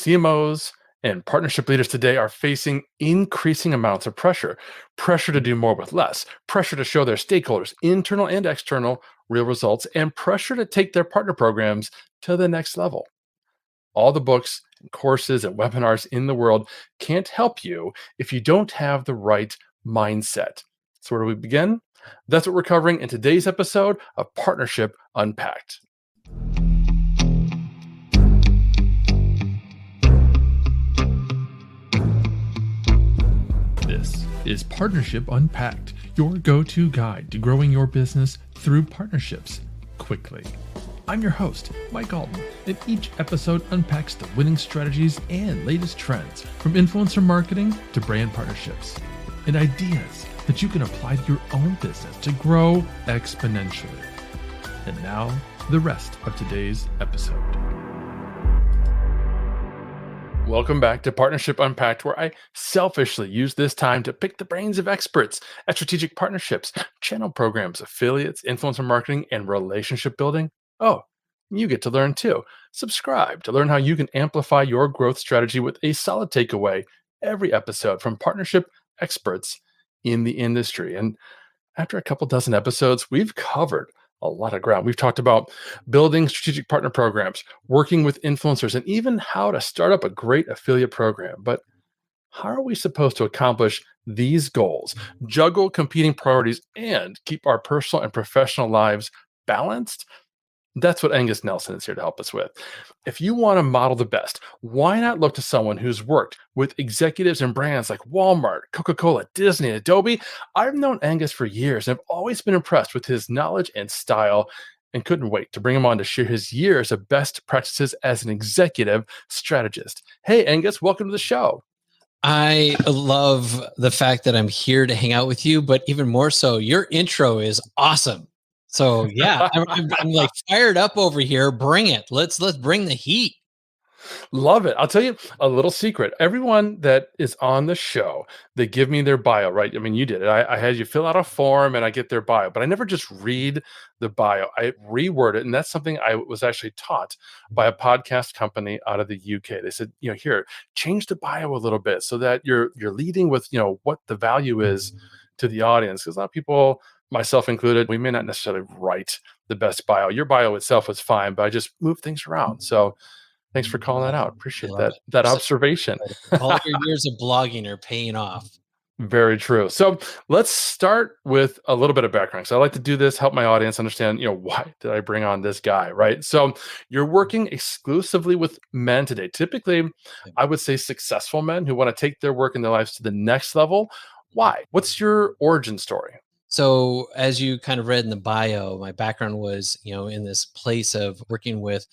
CMOs and partnership leaders today are facing increasing amounts of pressure to do more with less, pressure to show their stakeholders, internal and external, real results, and pressure to take their partner programs to the next level. All the books and courses and webinars in the world can't help you if you don't have the right mindset. So, where do we begin? That's what we're covering in today's episode of Partnership Unpacked. This is Partnership Unpacked, your go-to guide to growing your business through partnerships quickly. I'm your host, Mike Alton, and each episode unpacks the winning strategies and latest trends from influencer marketing to brand partnerships and ideas that you can apply to your own business to grow exponentially. And now, the rest of today's episode. Welcome back to Partnership Unpacked, where I selfishly use this time to pick the brains of experts at strategic partnerships, channel programs, affiliates, influencer marketing, and relationship building. Oh, you get to learn too. Subscribe to learn how you can amplify your growth strategy with a solid takeaway every episode from partnership experts in the industry. And after a couple dozen episodes, we've covered a lot of ground. We've talked about building strategic partner programs, working with influencers, and even how to start up a great affiliate program. But how are we supposed to accomplish these goals, juggle competing priorities, and keep our personal and professional lives balanced? That's what Angus Nelson is here to help us with. If you want to model the best, why not look to someone who's worked with executives and brands like Walmart, Coca-Cola, Disney, and Adobe? I've known Angus for years and I've always been impressed with his knowledge and style and couldn't wait to bring him on to share his years of best practices as an executive strategist. Hey, Angus, welcome to the show. I love the fact that I'm here to hang out with you, but even more so, your intro is awesome. So yeah, I'm like fired up over here. Bring it. Let's bring the heat. Love it. I'll tell you a little secret. Everyone that is on the show, they give me their bio, right? I mean, you did it. I had you fill out a form and I get their bio, but I never just read the bio. I reword it. And that's something I was actually taught by a podcast company out of the UK. They said, here, change the bio a little bit so that you're leading with, what the value is to the audience. Because a lot of people, myself included, we may not necessarily write the best bio. Your bio itself was fine, but I just moved things around. So thanks for calling that out. Appreciate that observation. All your years of blogging are paying off. Very true. So let's start with a little bit of background. So I like to do this, help my audience understand, why did I bring on this guy, right? So you're working exclusively with men today. Typically, I would say successful men who want to take their work and their lives to the next level. Why? What's your origin story? So as you kind of read in the bio, my background was, in this place of working with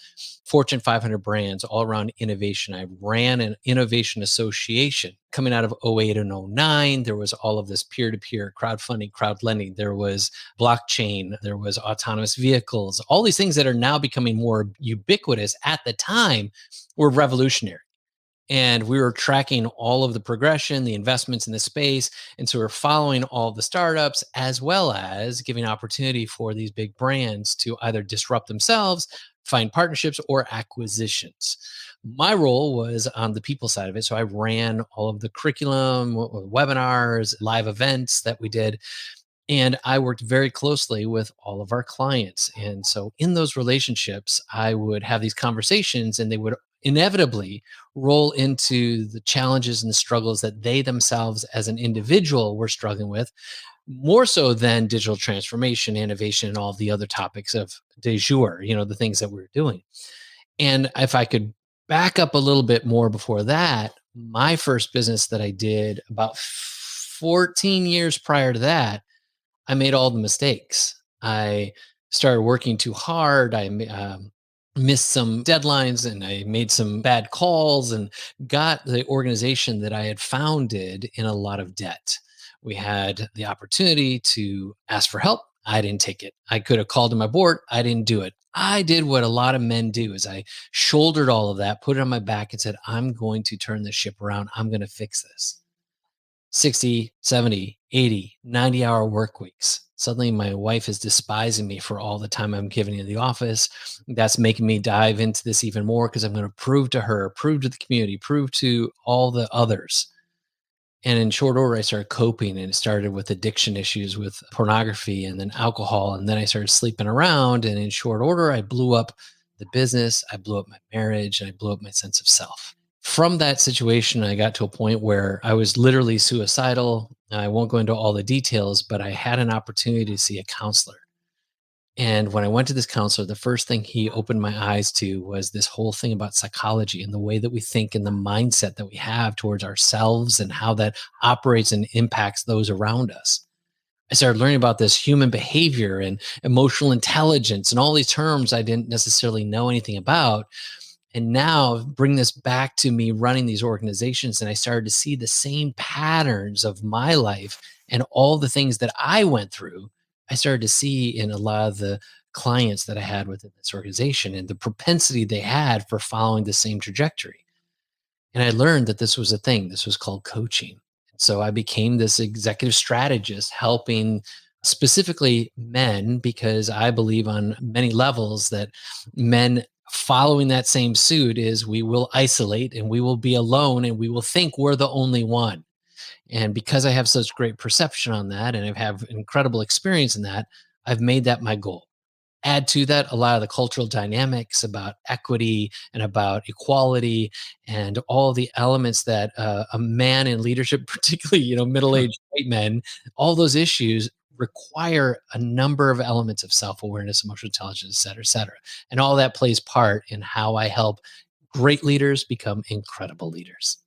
Fortune 500 brands all around innovation. I ran an innovation association coming out of 08 and 09. There was all of this peer-to-peer crowdfunding, crowd lending. There was blockchain. There was autonomous vehicles. All these things that are now becoming more ubiquitous at the time were revolutionary. And we were tracking all of the progression, the investments in the space. And so we're following all the startups as well as giving opportunity for these big brands to either disrupt themselves, find partnerships, or acquisitions. My role was on the people side of it. So I ran all of the curriculum, webinars, live events that we did. And I worked very closely with all of our clients. And so in those relationships, I would have these conversations and they would inevitably roll into the challenges and the struggles that they themselves as an individual were struggling with, more so than digital transformation, innovation, and all the other topics of de jour, the things that we were doing. And if I could back up a little bit more before that, my first business that I did about 14 years prior to that, I made all the mistakes. I started working too hard. I missed some deadlines and I made some bad calls and got the organization that I had founded in a lot of debt. We had the opportunity to ask for help. I didn't take it. I could have called to my board. I didn't do it. I did what a lot of men do is I shouldered all of that, put it on my back and said, I'm going to turn this ship around. I'm going to fix this. 60, 70, 80, 90-hour work weeks. Suddenly my wife is despising me for all the time I'm giving in the office. That's making me dive into this even more because I'm going to prove to her, prove to the community, prove to all the others. And in short order, I started coping, and it started with addiction issues with pornography and then alcohol. And then I started sleeping around. And in short order, I blew up the business, I blew up my marriage, and I blew up my sense of self. From that situation, I got to a point where I was literally suicidal. I won't go into all the details, but I had an opportunity to see a counselor. And when I went to this counselor, the first thing he opened my eyes to was this whole thing about psychology and the way that we think and the mindset that we have towards ourselves and how that operates and impacts those around us. I started learning about this human behavior and emotional intelligence and all these terms I didn't necessarily know anything about. And now bring this back to me running these organizations. And I started to see the same patterns of my life and all the things that I went through. I started to see in a lot of the clients that I had within this organization and the propensity they had for following the same trajectory. And I learned that this was a thing. This was called coaching. So I became this executive strategist helping specifically men because I believe on many levels that men following that same suit is we will isolate and we will be alone and we will think we're the only one. And because I have such great perception on that and I have incredible experience in that, I've made that my goal. Add to that a lot of the cultural dynamics about equity and about equality and all the elements that a man in leadership, particularly middle-aged white men, all those issues require a number of elements of self-awareness, emotional intelligence, et cetera, et cetera. And all that plays part in how I help great leaders become incredible leaders.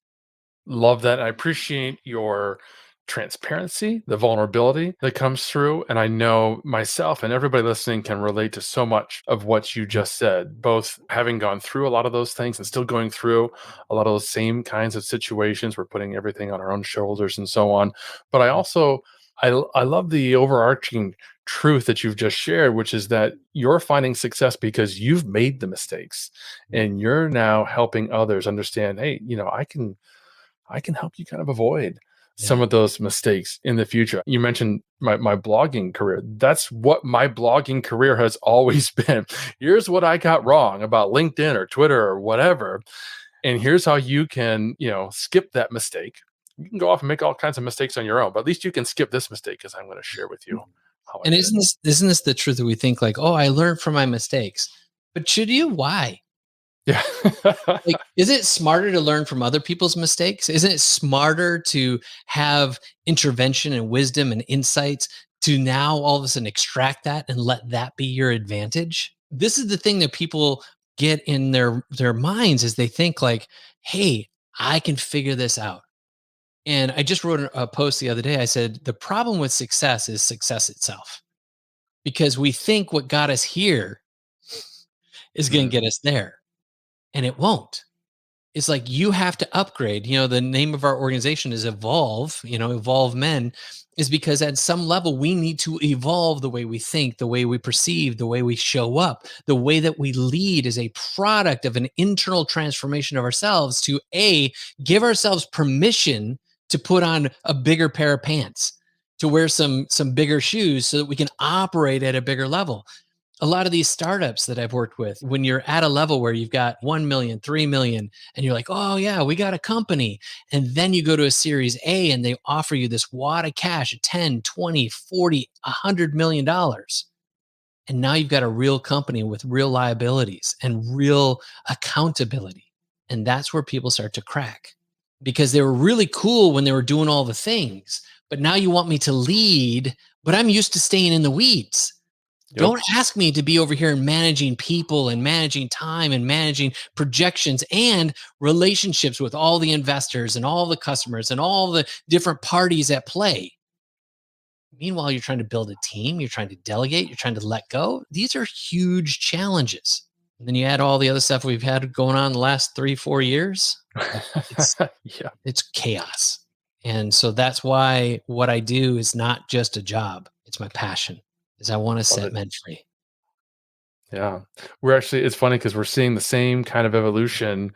Love that. I appreciate your transparency, the vulnerability that comes through. And I know myself and everybody listening can relate to so much of what you just said, both having gone through a lot of those things and still going through a lot of those same kinds of situations. We're putting everything on our own shoulders and so on. But I also, I love the overarching truth that you've just shared, which is that you're finding success because you've made the mistakes and you're now helping others understand, hey, I can help you kind of avoid some Yeah. of those mistakes in the future. You mentioned my blogging career. That's what my blogging career has always been. Here's what I got wrong about LinkedIn or Twitter or whatever. And here's how you can, skip that mistake. You can go off and make all kinds of mistakes on your own, but at least you can skip this mistake because I'm going to share with you how I And did. isn't this the truth that we think like, oh, I learned from my mistakes? But should you? Why? Yeah. Like, is it smarter to learn from other people's mistakes? Isn't it smarter to have intervention and wisdom and insights to now all of a sudden extract that and let that be your advantage? This is the thing that people get in their minds is they think like, hey, I can figure this out. And I just wrote a post the other day. I said, the problem with success is success itself because we think what got us here is going to Mm, get us there, and it won't. It's like you have to upgrade. The name of our organization is Evolve, Evolve Men, is because at some level we need to evolve the way we think, the way we perceive, the way we show up, the way that we lead is a product of an internal transformation of ourselves to give ourselves permission to put on a bigger pair of pants, to wear some bigger shoes so that we can operate at a bigger level. A lot of these startups that I've worked with, when you're at a level where you've got 1 million, 3 million, and you're like, oh, yeah, we got a company. And then you go to a series A and they offer you this wad of cash, 10, 20, 40, $100 million. And now you've got a real company with real liabilities and real accountability. And that's where people start to crack because they were really cool when they were doing all the things. But now you want me to lead, but I'm used to staying in the weeds. yep. Don't ask me to be over here and managing people and managing time and managing projections and relationships with all the investors and all the customers and all the different parties at play. Meanwhile, you're trying to build a team, you're trying to delegate, you're trying to let go. These are huge challenges. And then you add all the other stuff we've had going on the last 3, 4 years. It's Yeah. it's chaos. And so that's why what I do is not just a job. It's my passion. Is I want to Love set it. men free. Yeah. It's funny because we're seeing the same kind of evolution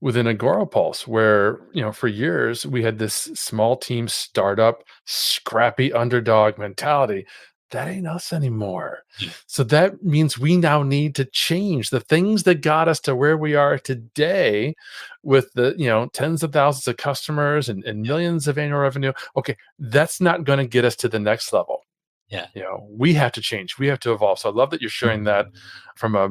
within Agorapulse, where, for years we had this small team startup, scrappy underdog mentality. That ain't us anymore. Yeah. So that means we now need to change the things that got us to where we are today with the, tens of thousands of customers and millions of annual revenue. Okay, that's not going to get us to the next level. Yeah. We have to change. We have to evolve. So I love that you're sharing that from a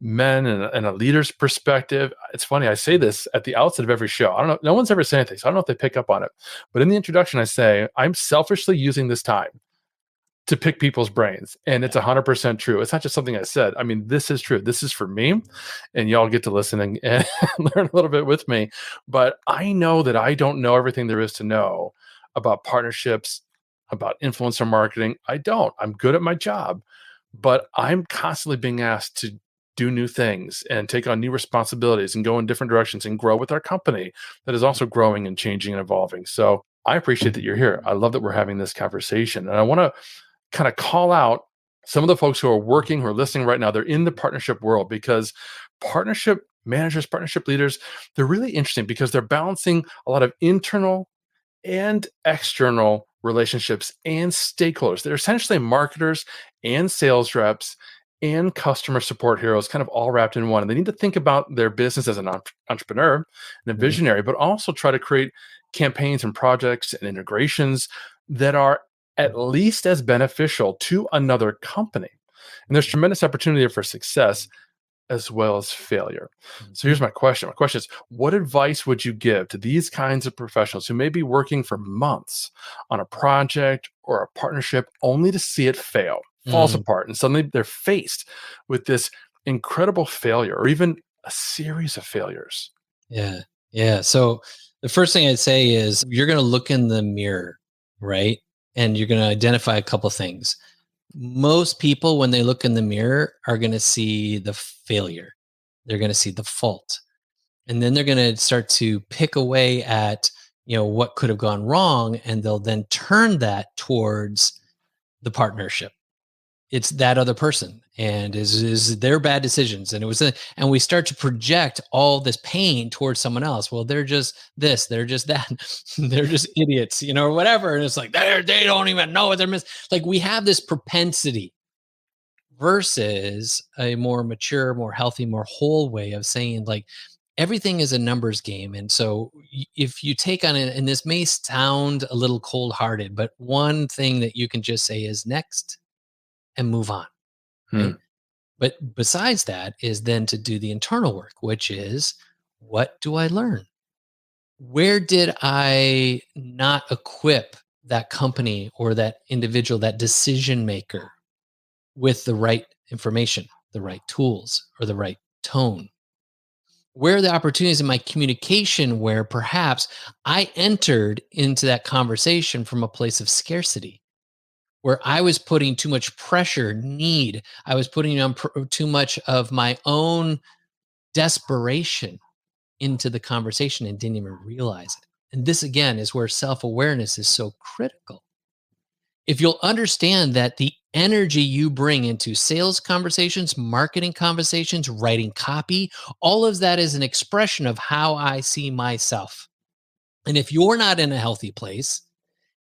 men and a leader's perspective. It's funny, I say this at the outset of every show. I don't know, no one's ever said anything, so I don't know if they pick up on it. But in the introduction, I say, I'm selfishly using this time to pick people's brains. And it's 100% true. It's not just something I said. I mean, this is true. This is for me. And y'all get to listen and learn a little bit with me. But I know that I don't know everything there is to know about partnerships, about influencer marketing. I don't. I'm good at my job, but I'm constantly being asked to do new things and take on new responsibilities and go in different directions and grow with our company that is also growing and changing and evolving. So I appreciate that you're here. I love that we're having this conversation. And I want to kind of call out some of the folks who are working, who are listening right now. They're in the partnership world, because partnership managers, partnership leaders, they're really interesting because they're balancing a lot of internal and external relationships and stakeholders. They're essentially marketers and sales reps and customer support heroes, kind of all wrapped in one. And they need to think about their business as an entrepreneur and a Mhm. visionary, but also try to create campaigns and projects and integrations that are at least as beneficial to another company. And there's tremendous opportunity for success as well as failure. So Mhm. here's my question. My question is, what advice would you give to these kinds of professionals who may be working for months on a project or a partnership only to see it fail, falls Mm. apart, and suddenly they're faced with this incredible failure or even a series of failures? Yeah. Yeah. So the first thing I'd say is you're going to look in the mirror, right? And you're going to identify a couple things. Most people, when they look in the mirror, are going to see the failure. They're going to see the fault. And then they're going to start to pick away at, what could have gone wrong. And they'll then turn that towards the partnership. It's that other person and is their bad decisions, and and we start to project all this pain towards someone else. Well, they're just this, they're just that, they're just idiots, or whatever. And it's like they don't even know what they're missing. Like, we have this propensity versus a more mature, more healthy, more whole way of saying, like, everything is a numbers game. And so if you take on it, and this may sound a little cold hearted, but one thing that you can just say is next and move on, Hmm. right? But besides that is then to do the internal work, which is, what do I learn? Where did I not equip that company or that individual, that decision maker, with the right information, the right tools, or the right tone? Where are the opportunities in my communication where perhaps I entered into that conversation from a place of scarcity, where I was putting too much pressure, need, I was putting on too much of my own desperation into the conversation and didn't even realize it. And this, again, is where self awareness is so critical. If you'll understand that the energy you bring into sales conversations, marketing conversations, writing copy, all of that is an expression of how I see myself. And if you're not in a healthy place,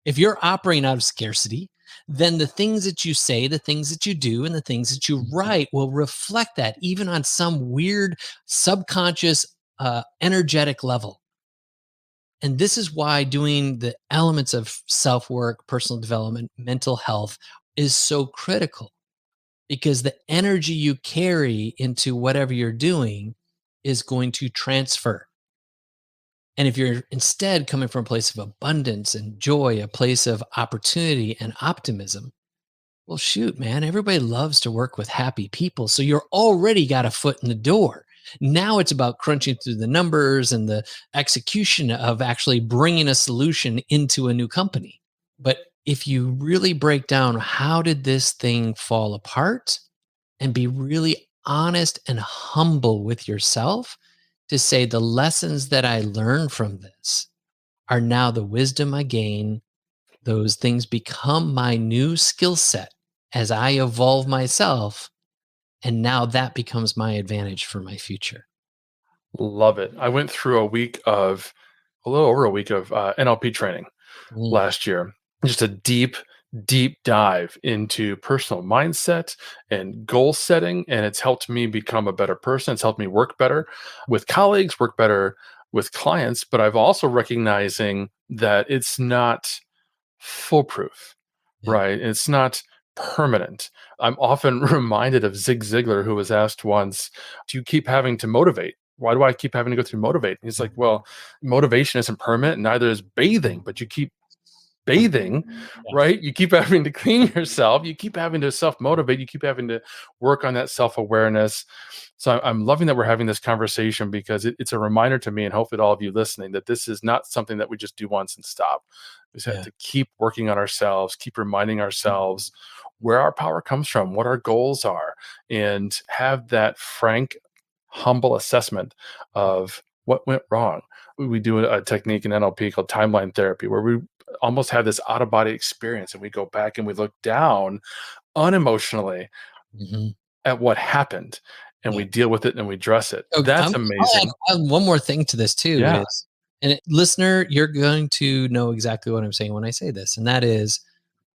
if you're operating out of scarcity, then the things that you say, the things that you do, and the things that you write will reflect that, even on some weird subconscious, energetic level. And this is why doing the elements of self work, personal development, mental health is so critical, because the energy you carry into whatever you're doing is going to transfer. And if you're instead coming from a place of abundance and joy, a place of opportunity and optimism, well, shoot, man, everybody loves to work with happy people. So you're already got a foot in the door. Now it's about crunching through the numbers and the execution of actually bringing a solution into a new company. But if you really break down, how did this thing fall apart, and be really honest and humble with yourself to say, the lessons that I learned from this are now the wisdom I gain. Those things become my new skill set as I evolve myself. And now that becomes my advantage for my future. Love it. I went through a little over a week of NLP training Mm, last year. Just a deep dive into personal mindset and goal setting. And it's helped me become a better person. It's helped me work better with colleagues, work better with clients. But I've also recognizing that it's not foolproof, yeah. right? It's not permanent. I'm often reminded of Zig Ziglar, who was asked once, do you keep having to motivate? Why do I keep having to go through motivate? He's like, well, motivation isn't permanent, neither is bathing, but you keep bathing, Yeah. right? You keep having to clean yourself. You keep having to self motivate. You keep having to work on that self awareness. So I'm loving that we're having this conversation because it's a reminder to me and hopefully to all of you listening that this is not something that we just do once and stop. We just have Yeah. to keep working on ourselves, keep reminding ourselves where our power comes from, what our goals are, and have that frank, humble assessment of what went wrong. We do a technique in NLP called timeline therapy, where we almost have this out of body experience and we go back and we look down unemotionally Mhm. at what happened and Yeah. we deal with it and we address it. So That's I'll amazing. add one more thing to this too Yeah. is, listener, you're going to know exactly what I'm saying when I say this, and that is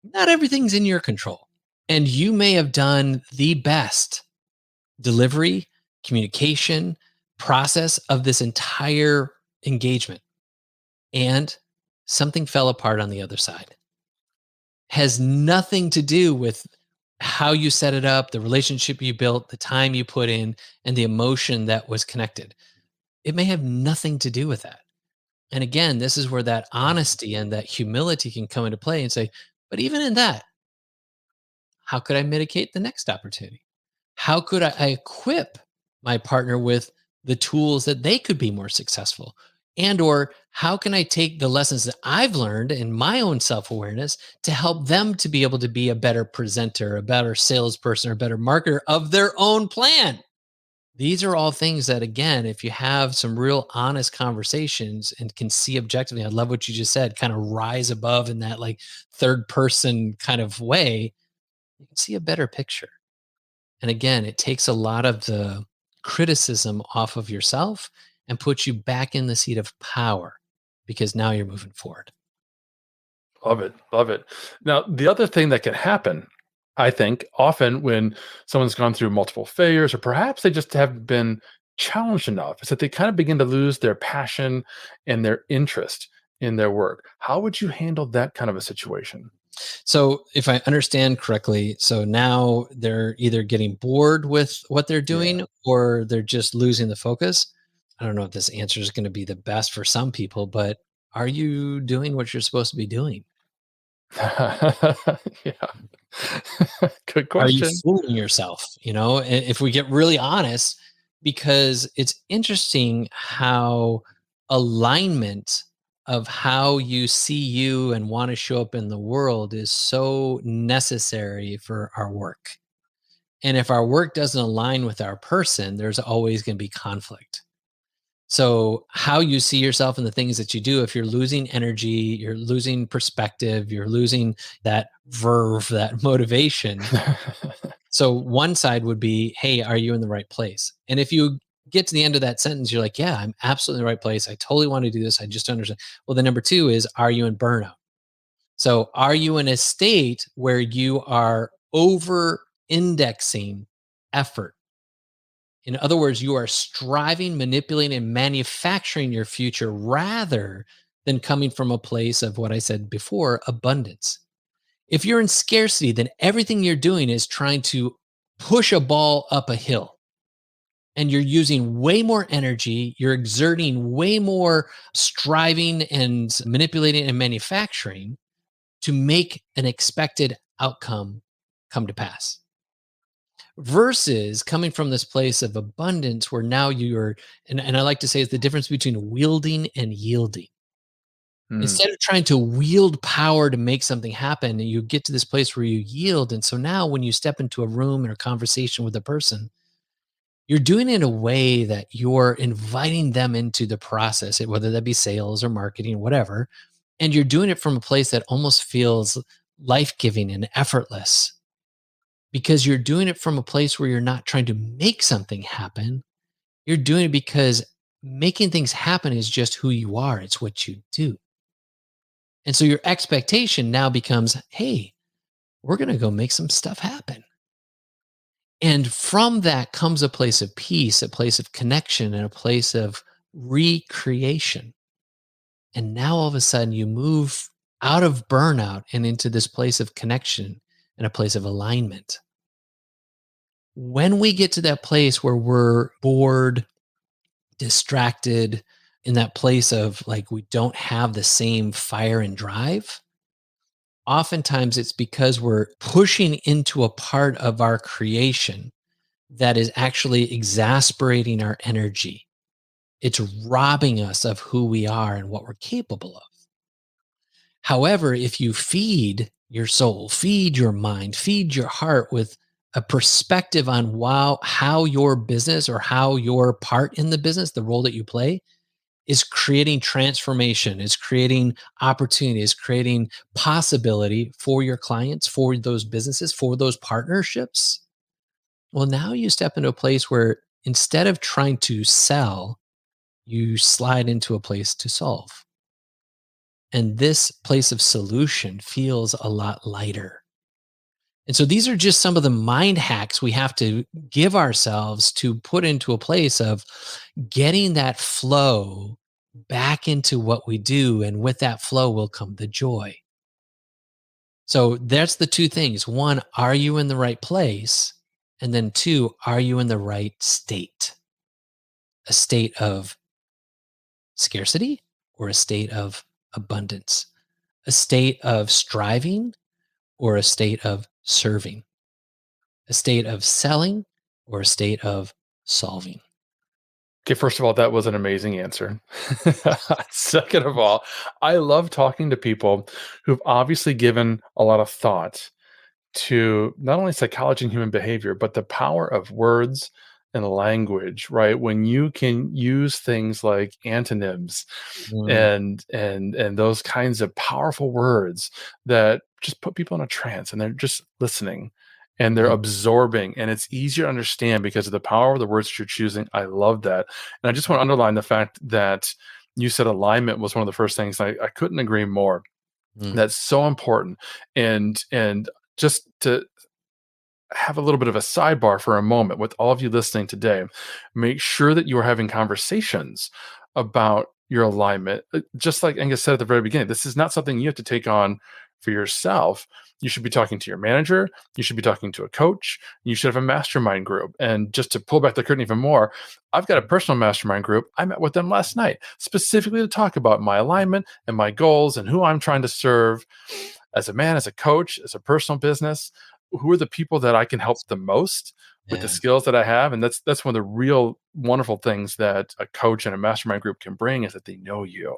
not everything's in your control. And you may have done the best delivery, communication, process of this entire engagement, and something fell apart on the other side. Has nothing to do with how you set it up, the relationship you built, the time you put in, and the emotion that was connected. It may have nothing to do with that. And again, this is where that honesty and that humility can come into play and say, but even in that, how could I mitigate the next opportunity? How could I equip my partner with the tools that they could be more successful? And or how can I take the lessons that I've learned in my own self-awareness to help them to be able to be a better presenter, a better salesperson, or a better marketer of their own plan? These are all things that, again, if you have some real honest conversations and can see objectively, I love what you just said, kind of rise above in that like third person kind of way, you can see a better picture. And again, it takes a lot of the criticism off of yourself and puts you back in the seat of power because now you're moving forward. Love it. Love it. Now, the other thing that can happen, I think, often when someone's gone through multiple failures, or perhaps they just have been challenged enough, is that they kind of begin to lose their passion and their interest in their work. How would you handle that kind of a situation? So, if I understand correctly, so now they're either getting bored with what they're Yeah. doing or they're just losing the focus. I don't know if this answer is going to be the best for some people, but are you doing what you're supposed to be doing? Yeah. Good Are you question. fooling yourself? If we get really honest, because it's interesting how alignment of how you see you and want to show up in the world is so necessary for our work. And if our work doesn't align with our person, there's always going to be conflict. So, how you see yourself and the things that you do, if you're losing energy, you're losing perspective, you're losing that verve, that motivation, so one side would be, hey, are you in the right place? And if you get to the end of that sentence, you're like, yeah, I'm absolutely in the right place. I totally want to do this. I just don't understand. Well, the number two is, are you in burnout? So are you in a state where you are over indexing effort? In other words, you are striving, manipulating, and manufacturing your future rather than coming from a place of what I said before, abundance. If you're in scarcity, then everything you're doing is trying to push a ball up a hill and you're using way more energy. You're exerting way more striving and manipulating and manufacturing to make an expected outcome come to pass versus coming from this place of abundance where now you're, and I like to say, it's the difference between wielding and yielding. Mm. Instead of trying to wield power to make something happen, you get to this place where you yield. And so now when you step into a room or a conversation with a person, you're doing it in a way that you're inviting them into the process, whether that be sales or marketing or whatever. And you're doing it from a place that almost feels life giving and effortless because you're doing it from a place where you're not trying to make something happen. You're doing it because Making things happen is just who you are, it's what you do. And so your expectation now becomes, hey, we're going to go make some stuff happen. And from that comes a place of peace, a place of connection, and a place of recreation. And now all of a sudden you move out of burnout and into this place of connection and a place of alignment. When we get to that place where we're bored, distracted, in that place of like we don't have the same fire and drive, oftentimes it's because we're pushing into a part of our creation that is actually exasperating our energy. It's robbing us of who we are and what we're capable of. However, if you feed your soul, feed your mind, feed your heart with a perspective on how your business or how your part in the business, the role that you play, is creating transformation, is creating opportunity, is creating possibility for your clients, for those businesses, for those partnerships. Well, now you step into a place where instead of trying to sell, you slide into a place to solve. And this place of solution feels a lot lighter. And so these are just some of the mind hacks we have to give ourselves to put into a place of getting that flow back into what we do. And with that flow will come the joy. So that's the two things. One, are you in the right place? And then two, are you in the right state? A state of scarcity or a state of abundance? A state of striving or a state of serving? A state of selling or a state of solving? Okay, first of all, that was an amazing answer. Second of all, I love talking to people who've obviously given a lot of thought to not only psychology and human behavior, but the power of words and language, right? When you can use things like antonyms Mm, and those kinds of powerful words that just put people in a trance and they're just listening and they're mm, absorbing and it's easier to understand because of the power of the words that you're choosing. I love that. And I just want to underline the fact that you said alignment was one of the first things. I couldn't agree more. mm, That's so important. And just to have a little bit of a sidebar for a moment with all of you listening today, make sure that you are having conversations about your alignment. Just like Angus said at the very beginning, this is not something you have to take on for yourself. You should be talking to your manager. You should be talking to a coach. You should have a mastermind group. And just to pull back the curtain even more, I've got a personal mastermind group. I met with them last night specifically to talk about my alignment and my goals and who I'm trying to serve as a man, as a coach, as a personal business. Who are the people that I can help the most with the yeah. skills that I have? And that's one of the real wonderful things that a coach and a mastermind group can bring is that they know you,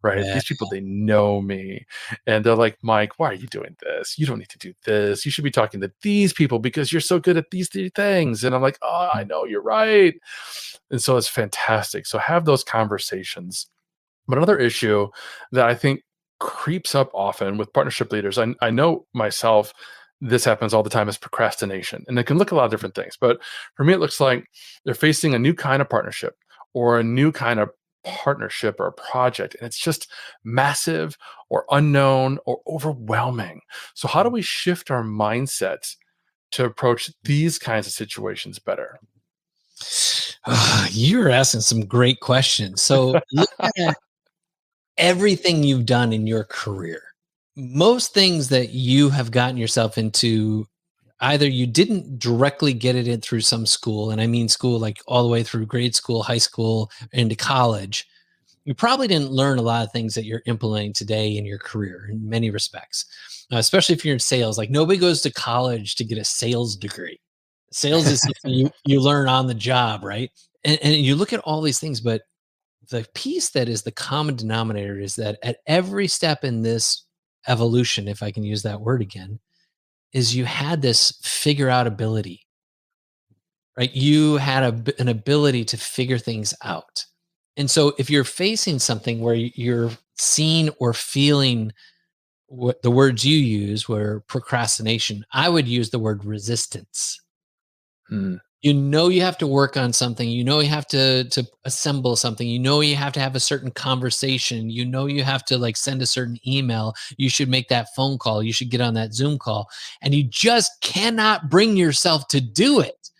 right? Yeah. These people, they know me. And they're like, Mike, why are you doing this? You don't need to do this. You should be talking to these people because you're so good at these three things. And I'm like, oh, I know you're right. And so it's fantastic. So have those conversations. But another issue that I think creeps up often with partnership leaders, I know myself, this happens all the time, is procrastination. And it can look a lot of different things. But for me, it looks like they're facing a new kind of partnership or a new kind of partnership or project. And it's just massive or unknown or overwhelming. So, how do we shift our mindset to approach these kinds of situations better? You're asking some great questions. So look at everything you've done in your career. Most things that you have gotten yourself into, either you didn't directly get it in through some school, and I mean school like all the way through grade school, high school, into college. You probably didn't learn a lot of things that you're implementing today in your career in many respects, especially if you're in sales. Like nobody goes to college to get a sales degree. Sales is something you learn on the job, right? And you look at all these things, but the piece that is the common denominator is that at every step in this evolution, if I can use that word again, is you had this figure out ability, right? You had an ability to figure things out. And so if you're facing something where you're seeing or feeling what the words you use were procrastination, I would use the word resistance. Hmm. You know you have to work on something. You know you have to assemble something. You know you have to have a certain conversation. You know you have to like send a certain email. You should make that phone call. You should get on that Zoom call. And you just cannot bring yourself to do it.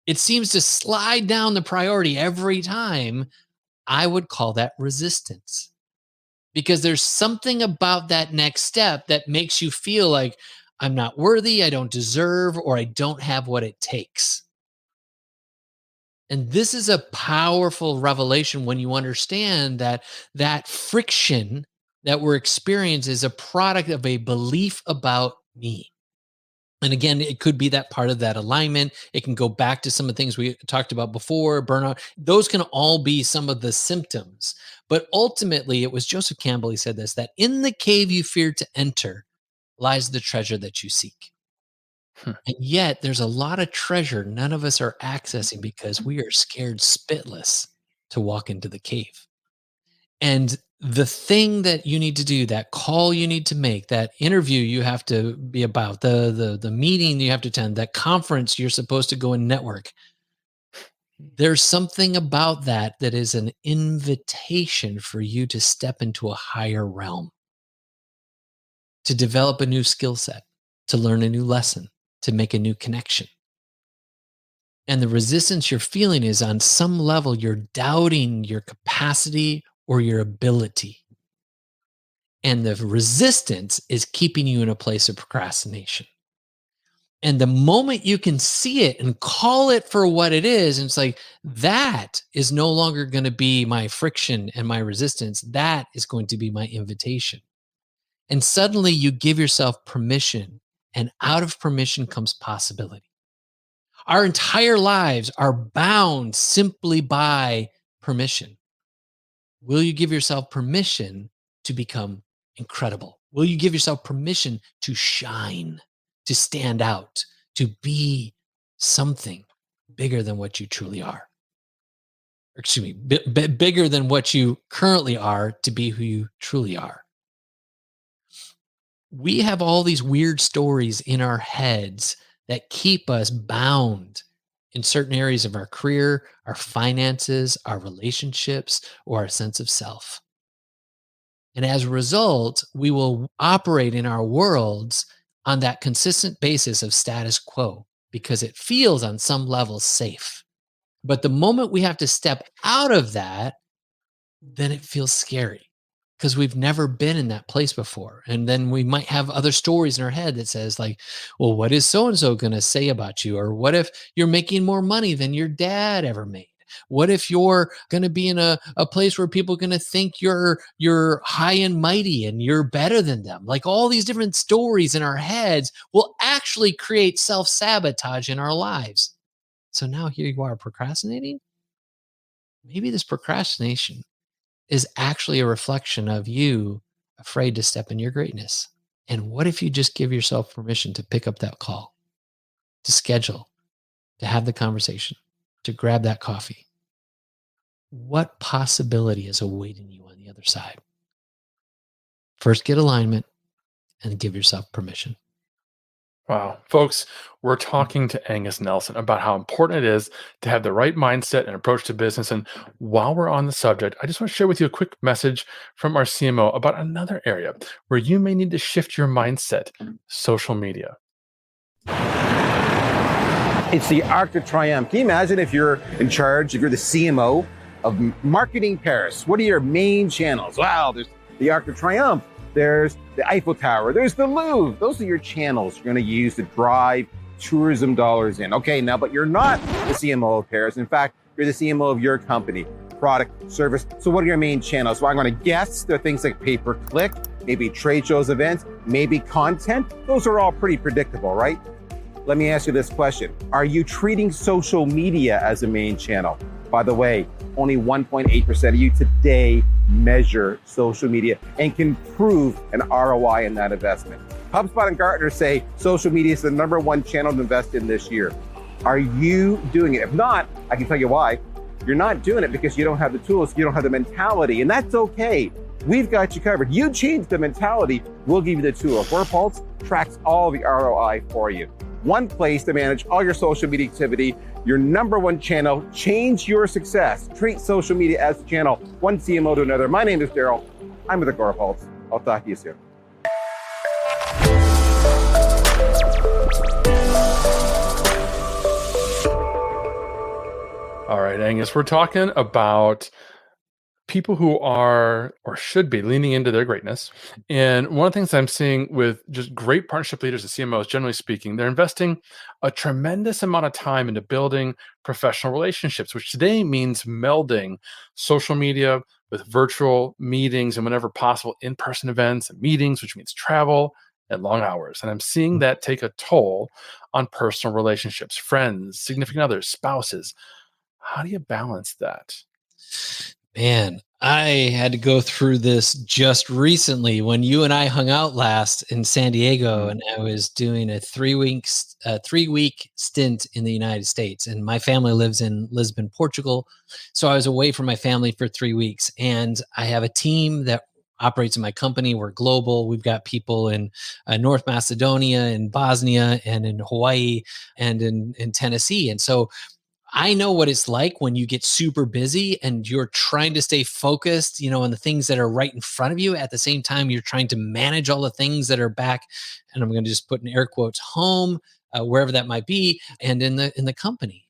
It seems to slide down the priority every time. I would call that resistance, because there's something about that next step that makes you feel like I'm not worthy, I don't deserve, or I don't have what it takes. And this is a powerful revelation when you understand that that friction that we're experiencing is a product of a belief about me. And again, it could be that part of that alignment. It can go back to some of the things we talked about before, burnout. Those can all be some of the symptoms. But ultimately, it was Joseph Campbell, he said this, that in the cave you fear to enter lies the treasure that you seek. Hmm. And yet, there's a lot of treasure none of us are accessing because we are scared spitless to walk into the cave. And the thing that you need to do, that call you need to make, that interview you have to be about, the meeting you have to attend, that conference you're supposed to go and network. There's something about that that is an invitation for you to step into a higher realm, to develop a new skill set, to learn a new lesson, to make a new connection. And the resistance you're feeling is on some level, you're doubting your capacity or your ability. And the resistance is keeping you in a place of procrastination. And the moment you can see it and call it for what it is, and it's like, that is no longer going to be my friction and my resistance. That is going to be my invitation. And suddenly you give yourself permission, and out of permission comes possibility. Our entire lives are bound simply by permission. Will you give yourself permission to become incredible? Will you give yourself permission to shine, to stand out, to be something bigger than what you truly are? Or excuse me, bigger than what you currently are, to be who you truly are. We have all these weird stories in our heads that keep us bound in certain areas of our career, our finances, our relationships, or our sense of self. And as a result, we will operate in our worlds on that consistent basis of status quo because it feels on some level safe. But the moment we have to step out of that, then it feels scary because we've never been in that place before. And then we might have other stories in our head that says like, well, what is so-and-so going to say about you? Or what if you're making more money than your dad ever made? What if you're going to be in a place where people are going to think you're high and mighty and you're better than them? Like all these different stories in our heads will actually create self-sabotage in our lives. So now here you are procrastinating. Maybe this procrastination is actually a reflection of you afraid to step in your greatness. And what if you just give yourself permission to pick up that call, to schedule, to have the conversation, to grab that coffee? What possibility is awaiting you on the other side? First, get alignment and give yourself permission. Wow. Folks, we're talking to Angus Nelson about how important it is to have the right mindset and approach to business. And while we're on the subject, I just want to share with you a quick message from our CMO about another area where you may need to shift your mindset: social media. It's the Arc de Triomphe. Can you imagine if you're in charge, if you're the CMO of Marketing Paris? What are your main channels? Wow, there's the Arc de Triomphe. There's the Eiffel Tower. There's the Louvre. Those are your channels you're going to use to drive tourism dollars in. Okay, now, but you're not the CMO of Paris. In fact, you're the CMO of your company, product, service. So what are your main channels? Well, I'm going to guess there are things like pay-per-click, maybe trade shows, events, maybe content. Those are all pretty predictable, right? Let me ask you this question. Are you treating social media as a main channel? By the way, only 1.8% of you today measure social media and can prove an ROI in that investment. HubSpot and Gartner say social media is the #1 channel to invest in this year. Are you doing it? If not, I can tell you why. You're not doing it because you don't have the tools, you don't have the mentality, and that's okay. We've got you covered. You change the mentality, we'll give you the tool. WordPulse tracks all the ROI for you. one place to manage all your social media activity, your number one channel. Change your success. Treat social media as a channel, one CMO to another. My name is Daryl. I'm with Agora Pulse. I'll talk to you soon. All right, Angus, we're talking about people who are or should be leaning into their greatness. And one of the things I'm seeing with just great partnership leaders and CMOs, generally speaking, they're investing a tremendous amount of time into building professional relationships, which today means melding social media with virtual meetings and whenever possible, in-person events and meetings, which means travel and long hours. And I'm seeing that take a toll on personal relationships, friends, significant others, spouses. How do you balance that? Man, I had to go through this just recently when you and I hung out last in San Diego, Mm. and I was doing a 3 week stint in the United States. And my family lives in Lisbon, Portugal. So I was away from my family for 3 weeks. And I have a team that operates in my company. We're global. We've got people in North Macedonia, in Bosnia, and in Hawaii, and in Tennessee. And so I know what it's like when you get super busy and you're trying to stay focused, on the things that are right in front of you. At the same time, you're trying to manage all the things that are back, and I'm going to just put in air quotes, home, wherever that might be, and in the company.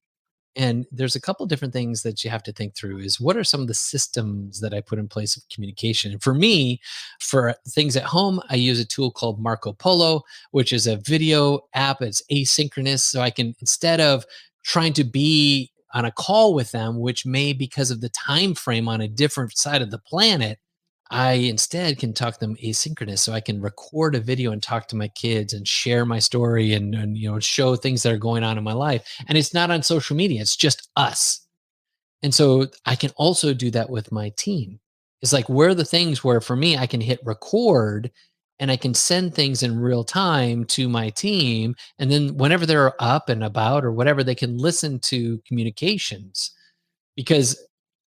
And there's a couple different things that you have to think through is what are some of the systems that I put in place of communication? And for me, for things at home, I use a tool called Marco Polo, which is a video app. It's asynchronous. So I can, instead of trying to be on a call with them, which may, because of the time frame, on a different side of the planet, I instead can talk to them asynchronous. So I can record a video and talk to my kids and share my story and show things that are going on in my life. And it's not on social media, it's just us. And so I can also do that with my team. It's like, where are the things where for me I can hit record and I can send things in real time to my team. And then whenever they're up and about or whatever, they can listen to communications. Because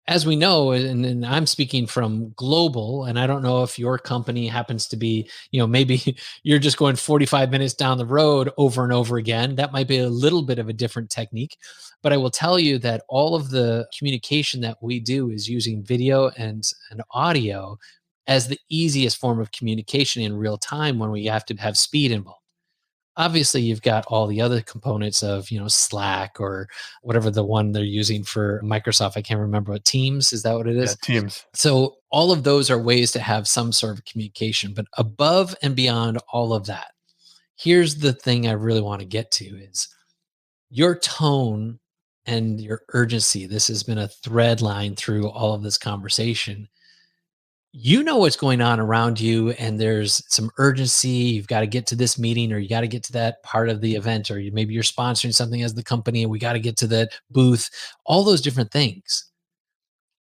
as we know, and I'm speaking from global, and I don't know if your company happens to be, maybe you're just going 45 minutes down the road over and over again. That might be a little bit of a different technique. But I will tell you that all of the communication that we do is using video and audio as the easiest form of communication in real time when we have to have speed involved. Obviously, you've got all the other components of, Slack or whatever the one they're using for Microsoft. I can't remember what Teams, is that what it Yeah, is? teams. So all of those are ways to have some sort of communication, but above and beyond all of that, here's the thing I really want to get to is your tone and your urgency. This has been a thread line through all of this conversation. You know what's going on around you, and there's some urgency. You've got to get to this meeting, or you got to get to that part of the event, or maybe you're sponsoring something as the company and we got to get to that booth, all those different things.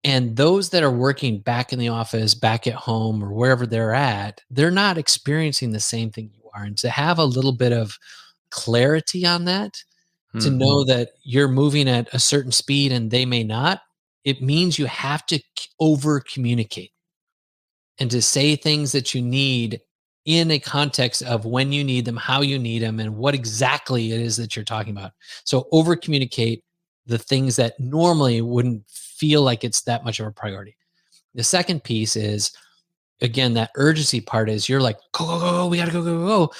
And those that are working back in the office, back at home, or wherever they're at, they're not experiencing the same thing you are. And to have a little bit of clarity on that, to Hmm. know that you're moving at a certain speed and they may not, it means you have to over communicate and to say things that you need in a context of when you need them, how you need them, and what exactly it is that you're talking about. So over communicate the things that normally wouldn't feel like it's that much of a priority. The second piece is, again, that urgency part is you're like, go, go, go, go, we got to go, go, go, go.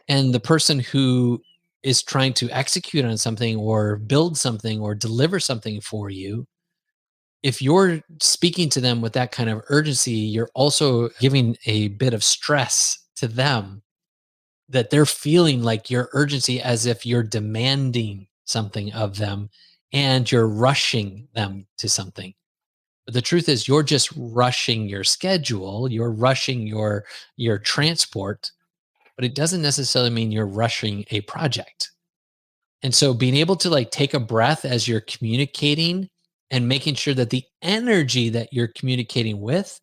And the person who is trying to execute on something or build something or deliver something for you, if you're speaking to them with that kind of urgency, you're also giving a bit of stress to them that they're feeling like your urgency as if you're demanding something of them and you're rushing them to something. But the truth is you're just rushing your schedule, you're rushing your transport, but it doesn't necessarily mean you're rushing a project. And so being able to like take a breath as you're communicating and making sure that the energy that you're communicating with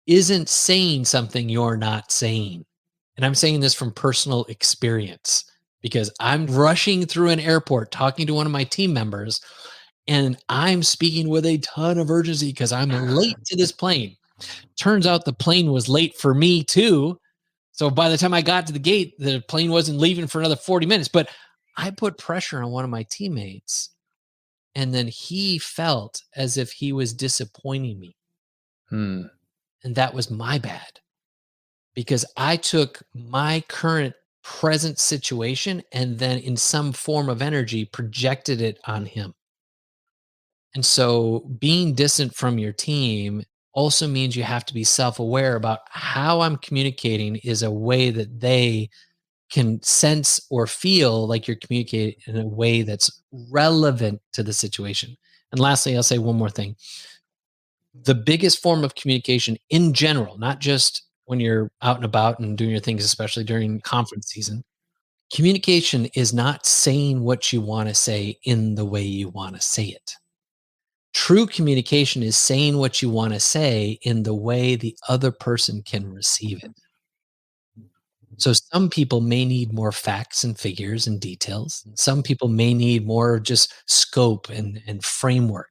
isn't saying something you're not saying. And I'm saying this from personal experience because I'm rushing through an airport talking to one of my team members and I'm speaking with a ton of urgency because I'm late to this plane. Turns out the plane was late for me too. So by the time I got to the gate, the plane wasn't leaving for another 40 minutes, but I put pressure on one of my teammates, and then he felt as if he was disappointing me. Hmm. And that was my bad because I took my current present situation and then in some form of energy projected it on him. And so being distant from your team also means you have to be self-aware about how I'm communicating is a way that they can sense or feel like you're communicating in a way that's relevant to the situation. And lastly, I'll say one more thing. The biggest form of communication in general, not just when you're out and about and doing your things, especially during conference season, communication is not saying what you want to say in the way you want to say it. True communication is saying what you want to say in the way the other person can receive it. So some people may need more facts and figures and details. Some people may need more just scope and framework.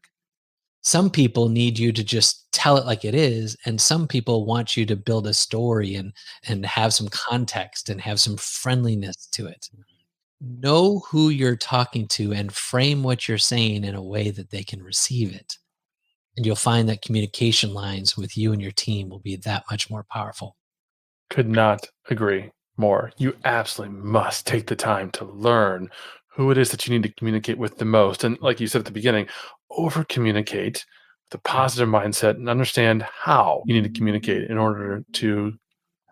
Some people need you to just tell it like it is, and some people want you to build a story and have some context and have some friendliness to it. Know who you're talking to and frame what you're saying in a way that they can receive it. And you'll find that communication lines with you and your team will be that much more powerful. Could not agree more. You absolutely must take the time to learn who it is that you need to communicate with the most. And like you said at the beginning, over communicate with a positive mindset and understand how you need to communicate in order to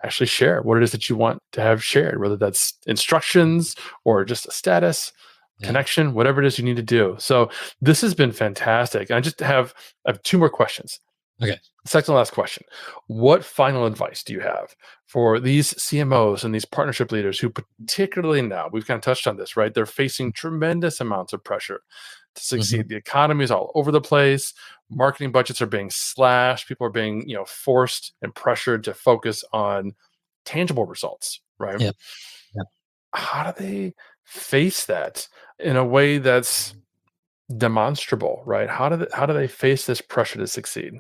actually share what it is that you want to have shared, whether that's instructions or just a status, Yeah. connection, whatever it is you need to do. So this has been fantastic. I have two more questions. Okay. Second to last question. What final advice do you have for these CMOs and these partnership leaders who, particularly now, we've kind of touched on this, right? They're facing tremendous amounts of pressure to Mhm. succeed. The economy is all over the place. Marketing budgets are being slashed. People are being, forced and pressured to focus on tangible results, right? Yep. Yep. How do they face that in a way that's demonstrable, right? How do they face this pressure to succeed?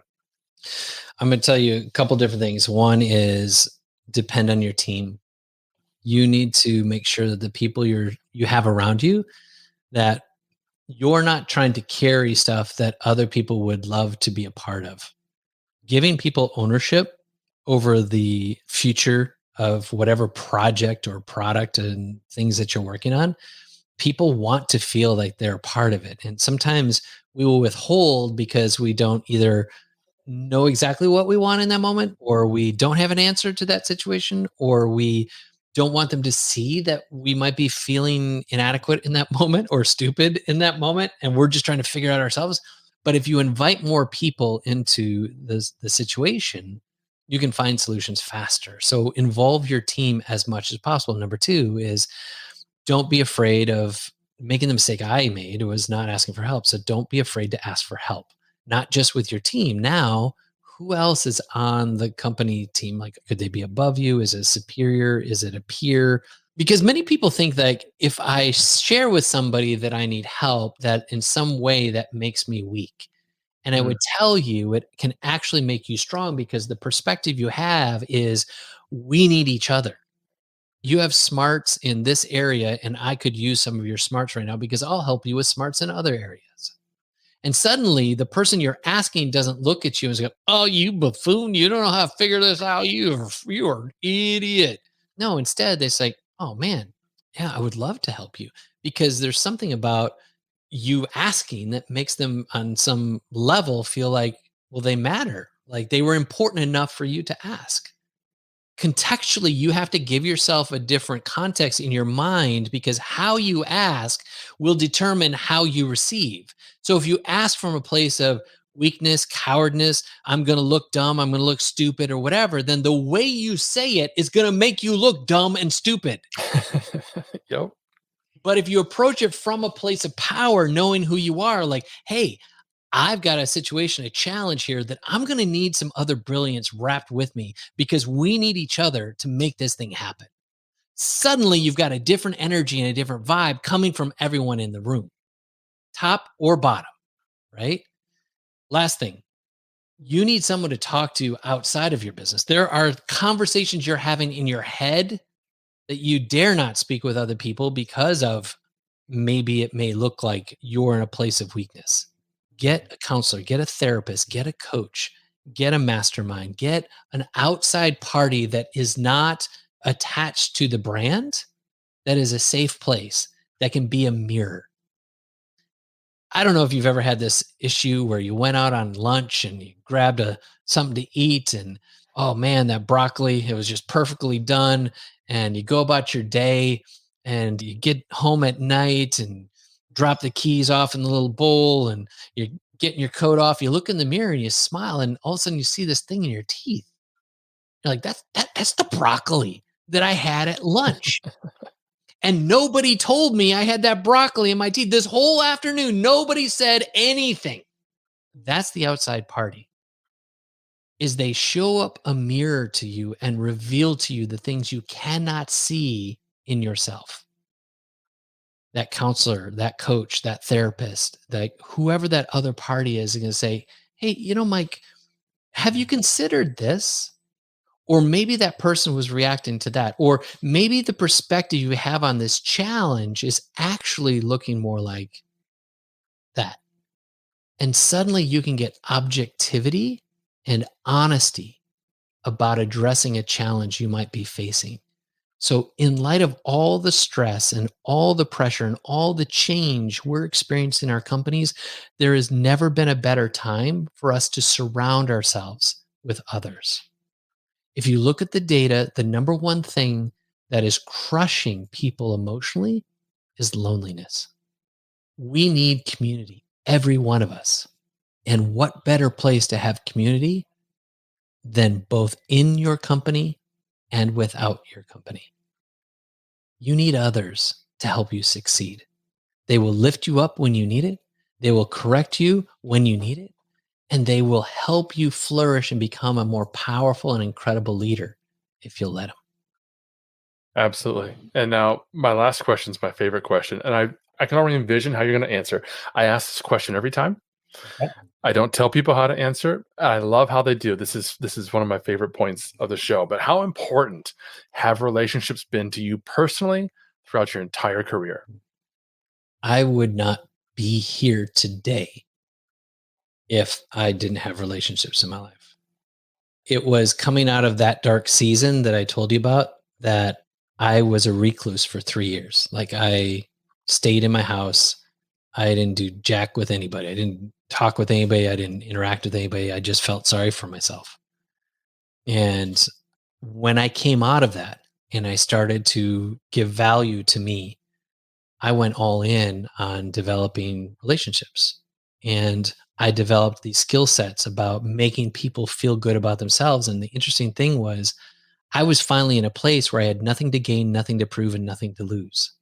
I'm going to tell you a couple different things. One is depend on your team. You need to make sure that the people you have around you, that you're not trying to carry stuff that other people would love to be a part of. Giving people ownership over the future of whatever project or product and things that you're working on, people want to feel like they're a part of it. And sometimes we will withhold because we don't either know exactly what we want in that moment, or we don't have an answer to that situation, or we don't want them to see that we might be feeling inadequate in that moment or stupid in that moment. And we're just trying to figure out ourselves. But if you invite more people into the situation, you can find solutions faster. So involve your team as much as possible. Number two is don't be afraid of making the mistake I made was not asking for help. So don't be afraid to ask for help, not just with your team. Now, who else is on the company team? Like, could they be above you? Is it a superior? Is it a peer? Because many people think that if I share with somebody that I need help, that in some way that makes me weak. And I Mm. would tell you it can actually make you strong because the perspective you have is we need each other. You have smarts in this area, and I could use some of your smarts right now because I'll help you with smarts in other areas. And suddenly, the person you're asking doesn't look at you and go, "Oh, you buffoon! You don't know how to figure this out. You are an idiot." No, instead, they say, "Oh man, yeah, I would love to help you," because there's something about you asking that makes them, on some level, feel like, well, they matter, like they were important enough for you to ask. Contextually, you have to give yourself a different context in your mind because how you ask will determine how you receive. So if you ask from a place of weakness, cowardness, I'm going to look dumb, I'm going to look stupid or whatever, then the way you say it is going to make you look dumb and stupid. Yep. But if you approach it from a place of power, knowing who you are, like, hey, I've got a situation, a challenge here that I'm going to need some other brilliance wrapped with me because we need each other to make this thing happen. Suddenly, you've got a different energy and a different vibe coming from everyone in the room, top or bottom, right? Last thing, you need someone to talk to outside of your business. There are conversations you're having in your head that you dare not speak with other people because of maybe it may look like you're in a place of weakness. Get a counselor, get a therapist, get a coach, get a mastermind, get an outside party that is not attached to the brand, that is a safe place, that can be a mirror. I don't know if you've ever had this issue where you went out on lunch and you grabbed something to eat, and oh man, that broccoli, it was just perfectly done. And you go about your day and you get home at night and drop the keys off in the little bowl, and you're getting your coat off. You look in the mirror and you smile, and all of a sudden you see this thing in your teeth. You're like, that's the broccoli that I had at lunch. And nobody told me I had that broccoli in my teeth this whole afternoon. Nobody said anything. That's the outside party. Is they show up a mirror to you and reveal to you the things you cannot see in yourself. That counselor, that coach, that therapist, that whoever that other party is going to say, "Hey, Mike, have you considered this?" Or maybe that person was reacting to that. Or maybe the perspective you have on this challenge is actually looking more like that. And suddenly you can get objectivity and honesty about addressing a challenge you might be facing. So, in light of all the stress and all the pressure and all the change we're experiencing in our companies, there has never been a better time for us to surround ourselves with others. If you look at the data, the number one thing that is crushing people emotionally is loneliness. We need community, every one of us. And what better place to have community than both in your company and without your company? You need others to help you succeed. They will lift you up when you need it. They will correct you when you need it. And they will help you flourish and become a more powerful and incredible leader if you'll let them. Absolutely. And now my last question is my favorite question. And I can already envision how you're going to answer. I ask this question every time. Okay. I don't tell people how to answer. I love how they do. This is one of my favorite points of the show. But how important have relationships been to you personally throughout your entire career? I would not be here today if I didn't have relationships in my life. It was coming out of that dark season that I told you about that I was a recluse for 3 years. Like, I stayed in my house. I didn't do jack with anybody. I didn't talk with anybody. I didn't interact with anybody. I just felt sorry for myself. And when I came out of that and I started to give value to me, I went all in on developing relationships. And I developed these skill sets about making people feel good about themselves. And the interesting thing was, I was finally in a place where I had nothing to gain, nothing to prove, and nothing to lose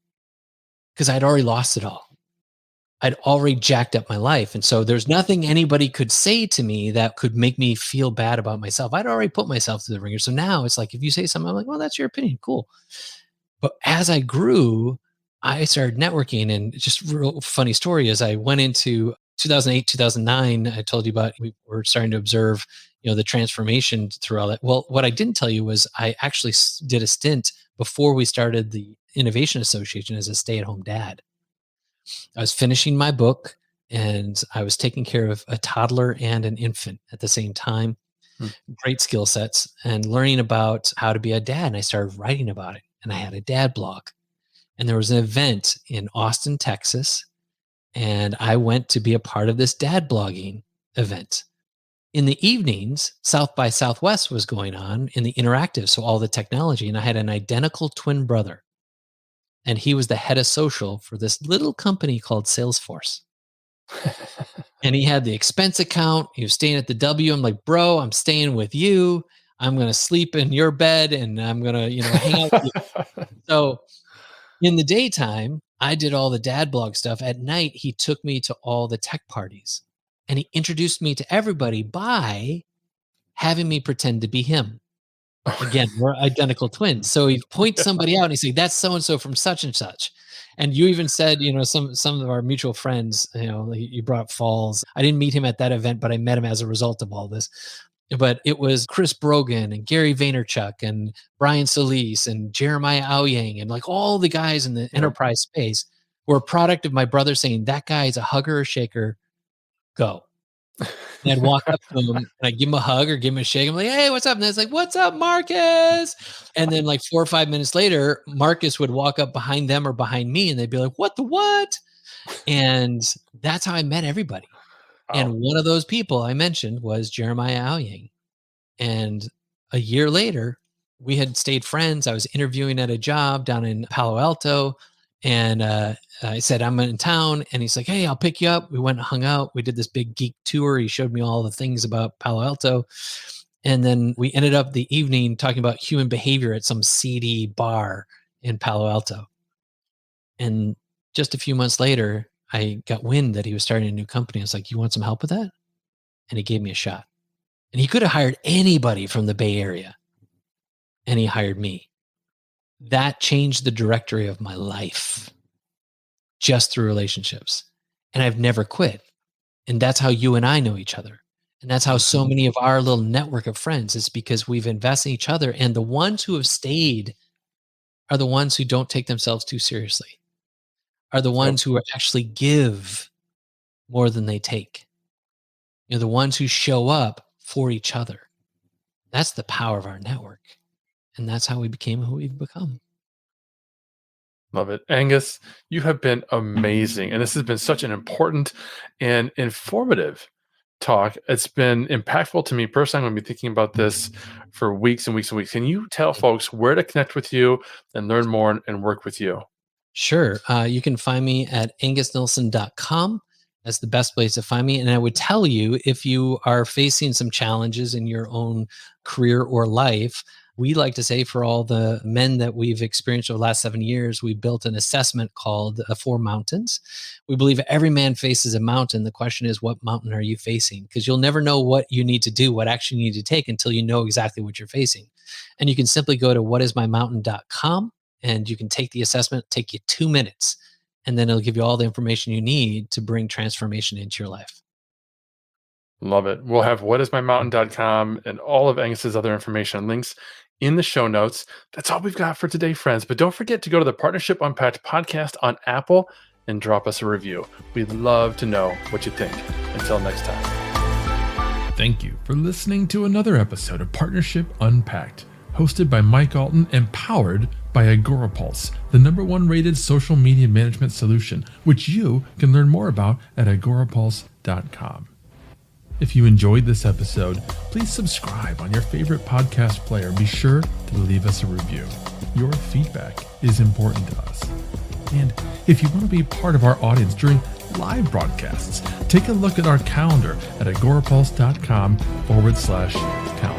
because I'd already lost it all. I'd already jacked up my life. And so there's nothing anybody could say to me that could make me feel bad about myself. I'd already put myself through the ringer. So now it's like, if you say something, I'm like, well, that's your opinion. Cool. But as I grew, I started networking. And just real funny story is I went into 2008, 2009. I told you about, we were starting to observe, the transformation through all that. Well, what I didn't tell you was I actually did a stint before we started the Innovation Association as a stay-at-home dad. I was finishing my book and I was taking care of a toddler and an infant at the same time. Great skill sets, and learning about how to be a dad. And I started writing about it, and I had a dad blog. And there was an event in Austin, Texas, and I went to be a part of this dad blogging event. In the evenings, South by Southwest was going on in the interactive, so all the technology. And I had an identical twin brother, and he was the head of social for this little company called Salesforce. And he had the expense account. He was staying at the W. I'm like, bro, I'm staying with you. I'm going to sleep in your bed, and I'm going to, hang out with you. So in the daytime, I did all the dad blog stuff. At night, he took me to all the tech parties, and he introduced me to everybody by having me pretend to be him. Again, we're identical twins. So he points somebody out and he's like, that's so-and-so from such and such. And you even said, some of our mutual friends, you brought up Falls. I didn't meet him at that event, but I met him as a result of all this. But it was Chris Brogan and Gary Vaynerchuk and Brian Solis and Jeremiah Aoyang and like all the guys in the enterprise space or a product of my brother saying, that guy is a hugger or shaker, go. And I'd walk up to him and I'd give him a hug or give him a shake. I'm like, hey, what's up? And it's like, what's up, Marcus? And then like 4 or 5 minutes later, Marcus would walk up behind them or behind me and they'd be like, what the what? And that's how I met everybody. And Wow. one of those people I mentioned was Jeremiah Aoyang. And a year later, we had stayed friends. I was interviewing at a job down in Palo Alto. And I said, I'm in town. And he's like, hey, I'll pick you up. We went and hung out. We did this big geek tour. He showed me all the things about Palo Alto. And then we ended up the evening talking about human behavior at some seedy bar in Palo Alto. And just a few months later, I got wind that he was starting a new company. I was like, you want some help with that? And he gave me a shot. And he could have hired anybody from the Bay Area. And he hired me. That changed the directory of my life just through relationships. And I've never quit. And that's how you and I know each other. And that's how so many of our little network of friends is because we've invested in each other. And the ones who have stayed are the ones who don't take themselves too seriously, are the ones who actually give more than they take. You know, the ones who show up for each other. That's the power of our network. And that's how we became who we've become. Love it. Angus, you have been amazing. And this has been such an important and informative talk. It's been impactful to me personally. I'm going to be thinking about this for weeks and weeks and weeks. Can you tell folks where to connect with you and learn more and work with you? Sure. You can find me at angusnelson.com. That's the best place to find me. And I would tell you, if you are facing some challenges in your own career or life, we like to say for all the men that we've experienced over the last 7 years, we built an assessment called 4 Mountains. We believe every man faces a mountain. The question is, what mountain are you facing? Because you'll never know what you need to do, what action you need to take until you know exactly what you're facing. And you can simply go to whatismymountain.com and you can take the assessment, take you 2 minutes, and then it'll give you all the information you need to bring transformation into your life. Love it. We'll have whatismymountain.com and all of Angus's other information and links in the show notes. That's all we've got for today, friends. But don't forget to go to the Partnership Unpacked podcast on Apple and drop us a review. We'd love to know what you think. Until next time. Thank you for listening to another episode of Partnership Unpacked, hosted by Mike Alton and powered by AgoraPulse, the #1 rated social media management solution, which you can learn more about at agorapulse.com. If you enjoyed this episode, please subscribe on your favorite podcast player. Be sure to leave us a review. Your feedback is important to us. And if you want to be part of our audience during live broadcasts, take a look at our calendar at agorapulse.com/calendar.